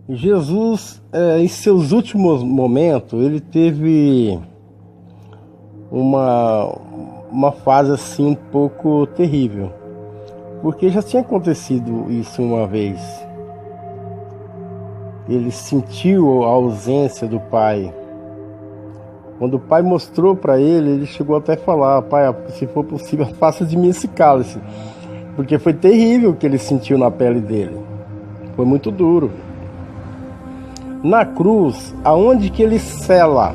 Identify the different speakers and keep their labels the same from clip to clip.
Speaker 1: Jesus, em seus últimos momentos, ele teve uma fase assim um pouco terrível, porque já tinha acontecido isso uma vez. Ele sentiu a ausência do Pai. Quando o Pai mostrou para ele, ele chegou até a falar: Pai, se for possível, faça de mim esse cálice, porque foi terrível o que ele sentiu na pele dele. Foi muito duro. Na cruz, aonde que ele sela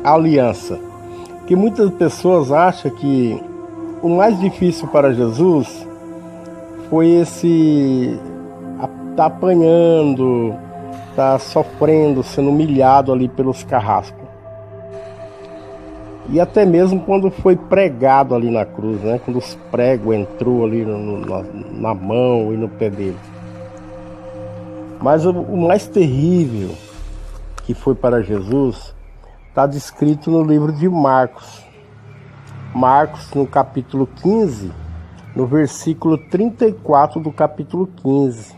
Speaker 1: a aliança? Que muitas pessoas acham que o mais difícil para Jesus foi esse tá apanhando, tá sofrendo, sendo humilhado ali pelos carrascos. E até mesmo quando foi pregado ali na cruz, né? Quando os pregos entrou ali na mão e no pé dele. Mas o mais terrível que foi para Jesus está descrito no livro de Marcos. Marcos, no capítulo 15, no versículo 34 do capítulo 15,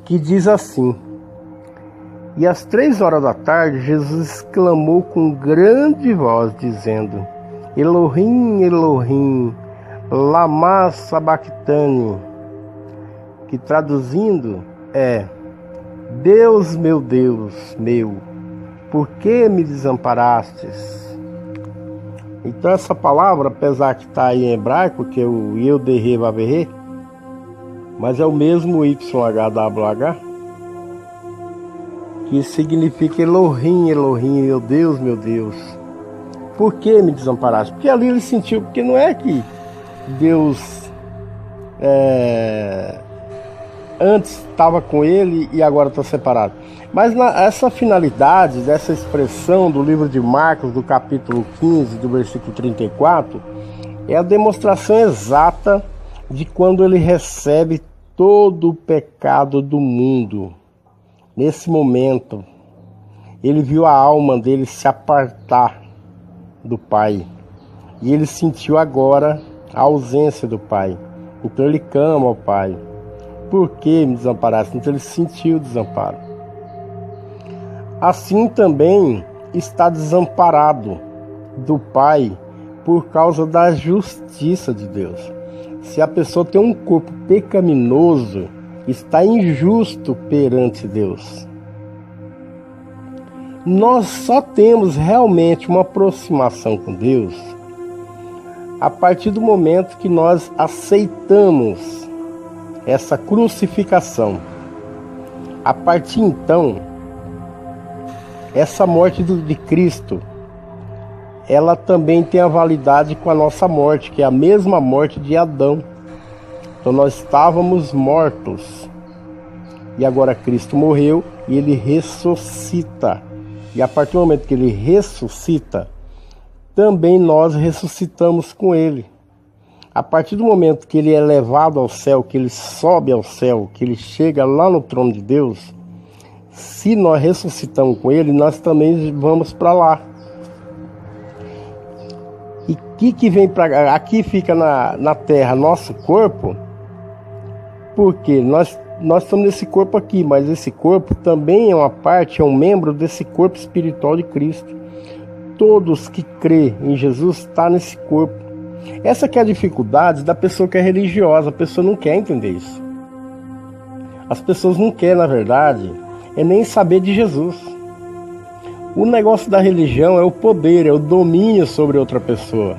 Speaker 1: que diz assim: E às 3 horas da tarde, Jesus exclamou com grande voz, dizendo: Elohim, Elohim, lama sabachthani, que traduzindo é: Deus, meu, por que me desamparastes? Então essa palavra, apesar que está aí em hebraico, que é o Yeu-de-He Vav-He, mas é o mesmo YHWH, que significa Elohim, Elohim, meu Deus, por que me desamparaste? Porque ali ele sentiu, porque não é que Deus antes estava com ele e agora está separado. Mas essa finalidade dessa expressão do livro de Marcos, do capítulo 15, do versículo 34, é a demonstração exata de quando ele recebe todo o pecado do mundo. Nesse momento, ele viu a alma dele se apartar do Pai. E ele sentiu agora a ausência do Pai. Então ele clama ao Pai: Por que me desamparaste? Então ele sentiu o desamparo. Assim também está desamparado do Pai por causa da justiça de Deus. Se a pessoa tem um corpo pecaminoso, está injusto perante Deus. Nós só temos realmente uma aproximação com Deus a partir do momento que nós aceitamos essa crucificação. A partir então, essa morte de Cristo, ela também tem a validade com a nossa morte, que é a mesma morte de Adão. Então nós estávamos mortos e agora Cristo morreu e ele ressuscita. E a partir do momento que ele ressuscita, também nós ressuscitamos com ele. A partir do momento que ele é levado ao céu, que ele sobe ao céu, que ele chega lá no trono de Deus, se nós ressuscitamos com ele, nós também vamos para lá. E que vem para aqui fica na terra nosso corpo, porque nós estamos nesse corpo aqui, mas esse corpo também é uma parte, é um membro desse corpo espiritual de Cristo. Todos que crêem em Jesus estão nesse corpo. Essa que é a dificuldade da pessoa que é religiosa. A pessoa não quer entender isso. As pessoas não querem, na verdade, é nem saber de Jesus. O negócio da religião é o poder, é o domínio sobre outra pessoa.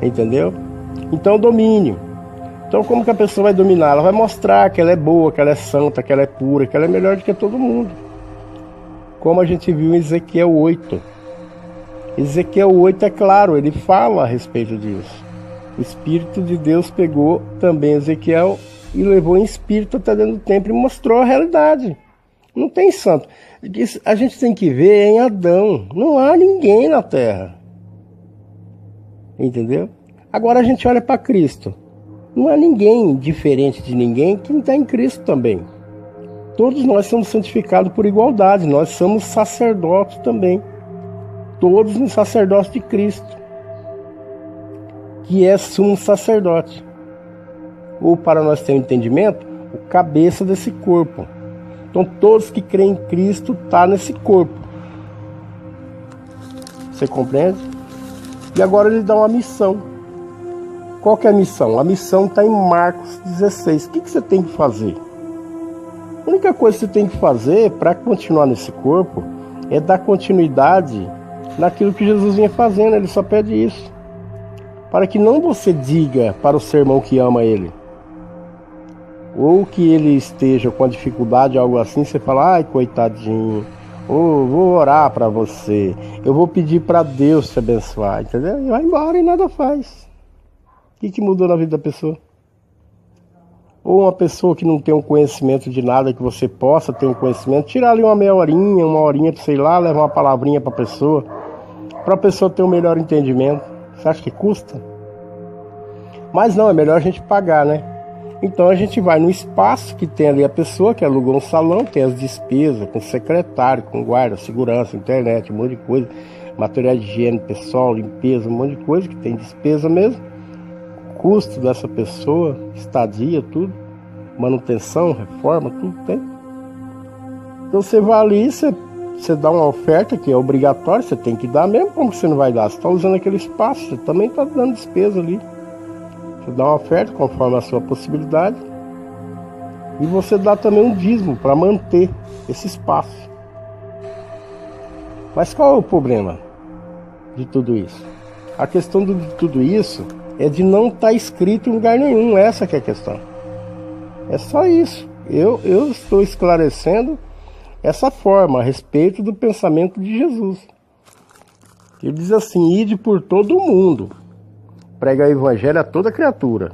Speaker 1: Entendeu? Então o domínio. Então como que a pessoa vai dominar? Ela vai mostrar que ela é boa, que ela é santa, que ela é pura, que ela é melhor do que todo mundo. Como a gente viu em Ezequiel 8. Ezequiel 8 é claro, ele fala a respeito disso. O Espírito de Deus pegou também Ezequiel e levou em espírito até dentro do templo e mostrou a realidade. Não tem santo. A gente tem que ver em Adão. Não há ninguém na terra. Entendeu? Agora a gente olha para Cristo. Não há ninguém diferente de ninguém que não está em Cristo também. Todos nós somos santificados por igualdade. Nós somos sacerdotes também. Todos no sacerdócio de Cristo, que é sumo sacerdote. Ou, para nós ter um entendimento, o cabeça desse corpo. Então todos que creem em Cristo estão nesse corpo. Você compreende? E agora ele dá uma missão. Qual que é a missão? A missão está em Marcos 16. O que você tem que fazer? A única coisa que você tem que fazer para continuar nesse corpo é dar continuidade naquilo que Jesus vinha fazendo. Ele só pede isso. Para que não você diga para o seu irmão que ama ele, ou que ele esteja com a dificuldade, algo assim, você fala, ai, coitadinho, vou orar para você, eu vou pedir para Deus te abençoar, entendeu? E vai embora e nada faz. O que mudou na vida da pessoa? Ou uma pessoa que não tem um conhecimento de nada, que você possa ter um conhecimento, tirar ali uma meia horinha, uma horinha, sei lá, levar uma palavrinha para a pessoa ter um melhor entendimento. Você acha que custa? Mas não, é melhor a gente pagar, né? Então a gente vai no espaço que tem ali a pessoa que alugou um salão, tem as despesas, com secretário, com guarda, segurança, internet, um monte de coisa, material de higiene pessoal, limpeza, um monte de coisa que tem despesa mesmo. Custo dessa pessoa, estadia, tudo, manutenção, reforma, tudo tem. Então você vai ali, você dá uma oferta que é obrigatória, você tem que dar mesmo, como que você não vai dar? Você está usando aquele espaço, você também está dando despesa ali. Você dá uma oferta conforme a sua possibilidade e você dá também um dízimo para manter esse espaço. Mas qual é o problema de tudo isso? A questão de tudo isso é de não estar escrito em lugar nenhum, essa que é a questão. É só isso. Eu estou esclarecendo essa forma a respeito do pensamento de Jesus. Ele diz assim, ide por todo o mundo, prega o evangelho a toda criatura.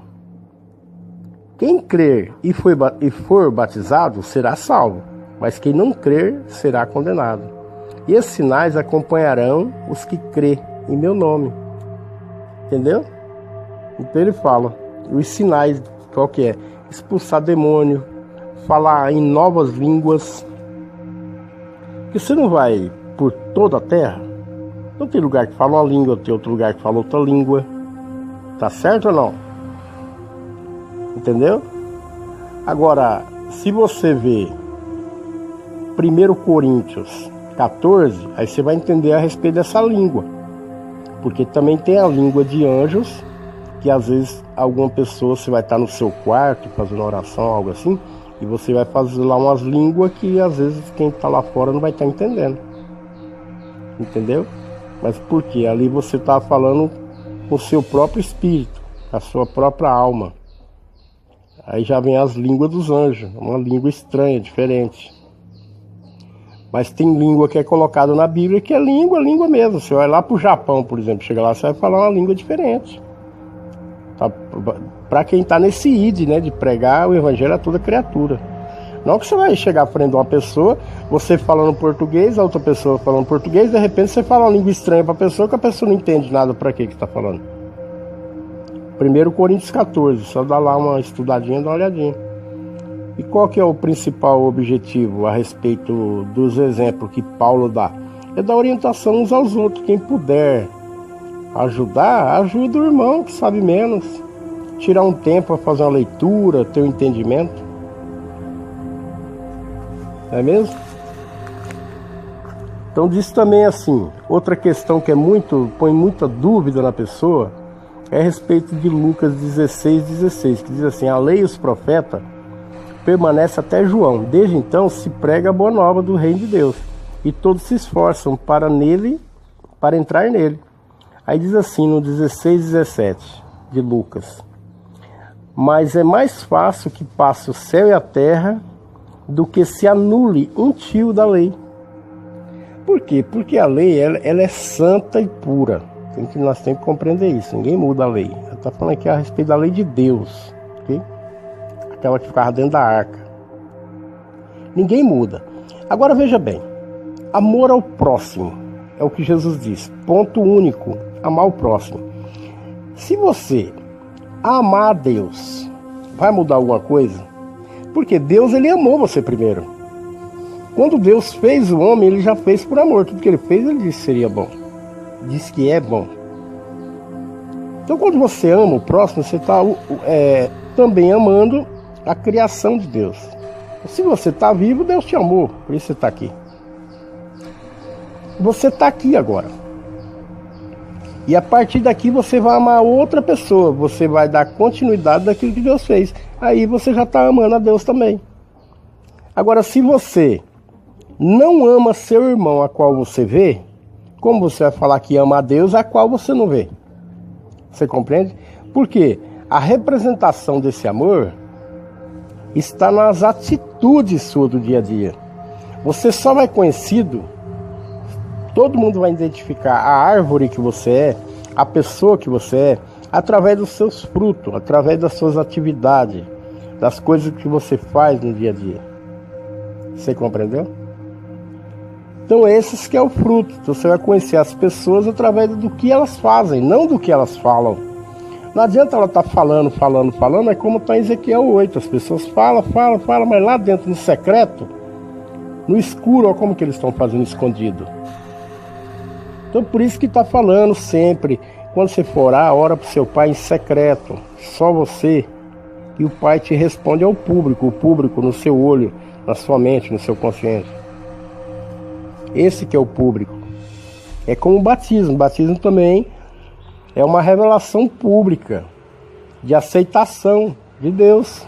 Speaker 1: Quem crer e for batizado será salvo, mas quem não crer será condenado. E esses sinais acompanharão os que crê em meu nome. Entendeu? Então ele fala, os sinais, qual que é? Expulsar demônio, falar em novas línguas. Porque você não vai por toda a terra. Não tem lugar que fala uma língua, tem outro lugar que fala outra língua. Tá certo ou não? Entendeu? Agora, se você vê 1 Coríntios 14, aí você vai entender a respeito dessa língua. Porque também tem a língua de anjos, que às vezes alguma pessoa, você vai estar no seu quarto fazendo oração, algo assim, e você vai fazer lá umas línguas que às vezes quem está lá fora não vai estar entendendo. Entendeu? Mas por quê? Ali você está falando com o seu próprio espírito, a sua própria alma. Aí já vem as línguas dos anjos, uma língua estranha, diferente. Mas tem língua que é colocada na Bíblia que é língua mesmo. Você vai lá para o Japão, por exemplo, chega lá, você vai falar uma língua diferente. Tá? Para quem está nesse id, né, de pregar o evangelho a toda criatura. Não que você vai chegar à frente de uma pessoa, você falando português, a outra pessoa falando português, de repente você fala uma língua estranha para a pessoa que a pessoa não entende nada para que está falando. 1 Coríntios 14, só dá lá uma estudadinha, dá uma olhadinha. E qual que é o principal objetivo a respeito dos exemplos que Paulo dá? É dar orientação uns aos outros. Quem puder ajudar, ajuda o irmão que sabe menos. Tirar um tempo para fazer uma leitura, ter um entendimento. Não é mesmo? Então diz também assim, outra questão que põe muita dúvida na pessoa, é a respeito de Lucas 16, que diz assim, a lei e os profetas permanece até João. Desde então se prega a boa nova do reino de Deus, e todos se esforçam para entrar nele. Aí diz assim no 16:17 de Lucas, mas é mais fácil que passe o céu e a terra do que se anule um tio da lei. Por quê? Porque a lei ela é santa e pura. Nós temos que compreender isso. Ninguém muda a lei. Ela está falando aqui a respeito da lei de Deus, ok? Aquela que ficava dentro da arca. Ninguém muda. Agora veja bem, amor ao próximo é o que Jesus diz. Ponto único, amar o próximo. Se você amar a Deus, vai mudar alguma coisa? Porque Deus, ele amou você primeiro. Quando Deus fez o homem, ele já fez por amor. Tudo que ele fez, ele disse que seria bom. Disse que é bom. Então quando você ama o próximo, você está também amando a criação de Deus. Se você está vivo, Deus te amou, por isso você está aqui. Você está aqui agora. E a partir daqui você vai amar outra pessoa, você vai dar continuidade daquilo que Deus fez. Aí você já está amando a Deus também. Agora, se você não ama seu irmão a qual você vê, como você vai falar que ama a Deus a qual você não vê? Você compreende? Porque a representação desse amor está nas atitudes suas do dia a dia. Você só vai conhecido, todo mundo vai identificar a árvore que você é, a pessoa que você é, através dos seus frutos, através das suas atividades, das coisas que você faz no dia a dia. Você compreendeu? Então esses que é o fruto. Então, você vai conhecer as pessoas através do que elas fazem, não do que elas falam. Não adianta ela estar falando, é como está em Ezequiel 8. As pessoas falam, mas lá dentro, no secreto, no escuro, olha como que eles estão fazendo escondido. Então por isso que está falando sempre, quando você for orar, ora para o seu pai em secreto, só você, e o pai te responde ao público, o público no seu olho, na sua mente, no seu consciente. Esse que é o público. É como o batismo. O batismo também é uma revelação pública de aceitação de Deus.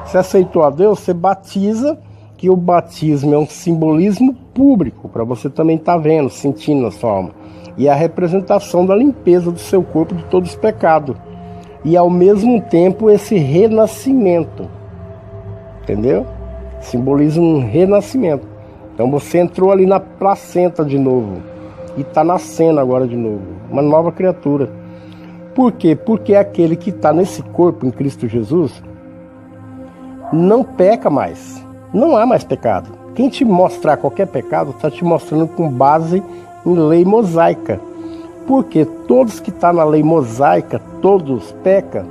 Speaker 1: Você aceitou a Deus, você batiza, que o batismo é um simbolismo público, para você também estar vendo, sentindo na sua alma. E é a representação da limpeza do seu corpo de todos os pecados. E ao mesmo tempo esse renascimento. Entendeu? Simboliza um renascimento. Então você entrou ali na placenta de novo. E está nascendo agora de novo. Uma nova criatura. Por quê? Porque aquele que está nesse corpo em Cristo Jesus não peca mais. Não há mais pecado. Quem te mostrar qualquer pecado está te mostrando com base em lei mosaica. Porque todos que estão na lei mosaica, todos pecam.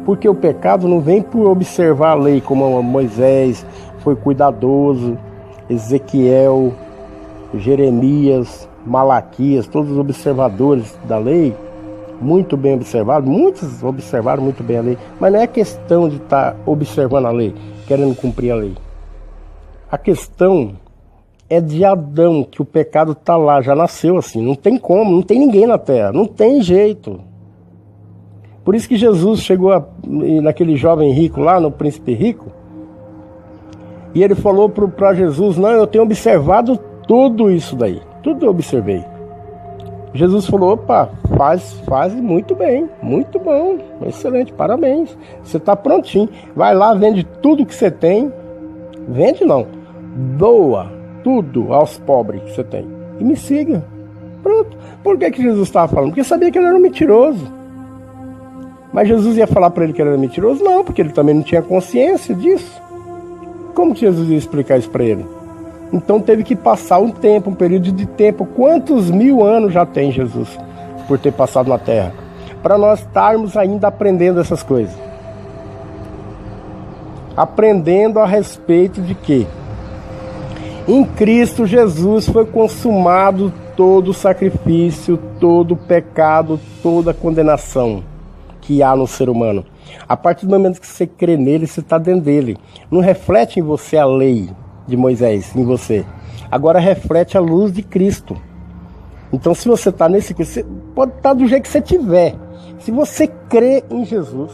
Speaker 1: Porque o pecado não vem por observar a lei, como Moisés foi cuidadoso, Ezequiel, Jeremias, Malaquias, todos os observadores da lei, muito bem observados, muitos observaram muito bem a lei, mas não é questão de estar observando a lei, querendo cumprir a lei. A questão é de Adão, que o pecado está lá, já nasceu assim, não tem como, não tem ninguém na terra, não tem jeito. Por isso que Jesus chegou naquele jovem rico lá, no príncipe rico, e ele falou para Jesus, não, eu tenho observado tudo isso daí, tudo eu observei. Jesus falou, opa, faz muito bem, muito bom, excelente, parabéns, você está prontinho, vai lá, vende tudo que você tem, vende não, doa tudo aos pobres que você tem, e me siga, pronto. Por que Jesus estava falando? Porque sabia que ele era um mentiroso. Mas Jesus ia falar para ele que ele era mentiroso? Não, porque ele também não tinha consciência disso. Como que Jesus ia explicar isso para ele? Então teve que passar um tempo, um período de tempo. Quantos 1000 anos já tem Jesus por ter passado na terra? Para nós estarmos ainda aprendendo essas coisas. Aprendendo a respeito de quê? Em Cristo Jesus foi consumado todo o sacrifício, todo o pecado, toda a condenação que há no ser humano. A partir do momento que você crê nele, você está dentro dele. Não reflete em você a lei de Moisés, em você. Agora reflete a luz de Cristo. Então se você está nesse Cristo, você pode estar do jeito que você tiver. Se você crê em Jesus,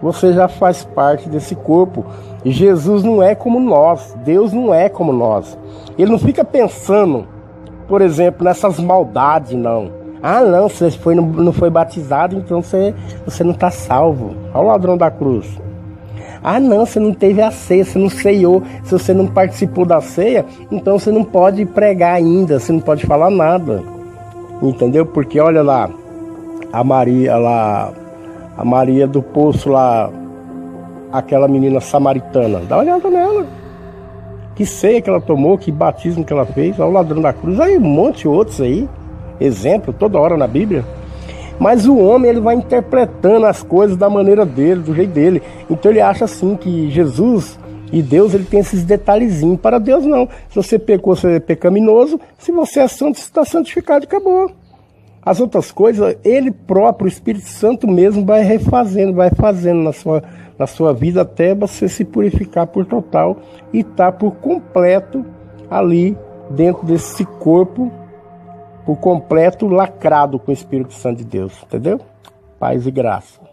Speaker 1: você já faz parte desse corpo. Jesus não é como nós, Deus não é como nós. Ele não fica pensando, por exemplo, nessas maldades, não. Ah, não, você não foi batizado, então você não está salvo. Olha o ladrão da cruz. Ah, não, você não teve a ceia, você não ceiou. Se você não participou da ceia, então você não pode pregar ainda, você não pode falar nada. Entendeu? Porque olha lá, a Maria do Poço lá, aquela menina samaritana, dá uma olhada nela. Que ceia que ela tomou, que batismo que ela fez, olha o ladrão da cruz, aí um monte de outros aí. Exemplo, toda hora na Bíblia. Mas o homem, ele vai interpretando as coisas da maneira dele, do jeito dele. Então ele acha assim que Jesus e Deus, ele tem esses detalhezinhos. Para Deus não. Se você pecou, você é pecaminoso. Se você é santo, você está santificado e acabou. As outras coisas, ele próprio, o Espírito Santo mesmo, vai refazendo, vai fazendo na sua vida até você se purificar por total e estar por completo ali dentro desse corpo, por completo lacrado com o Espírito Santo de Deus, entendeu? Paz e graça.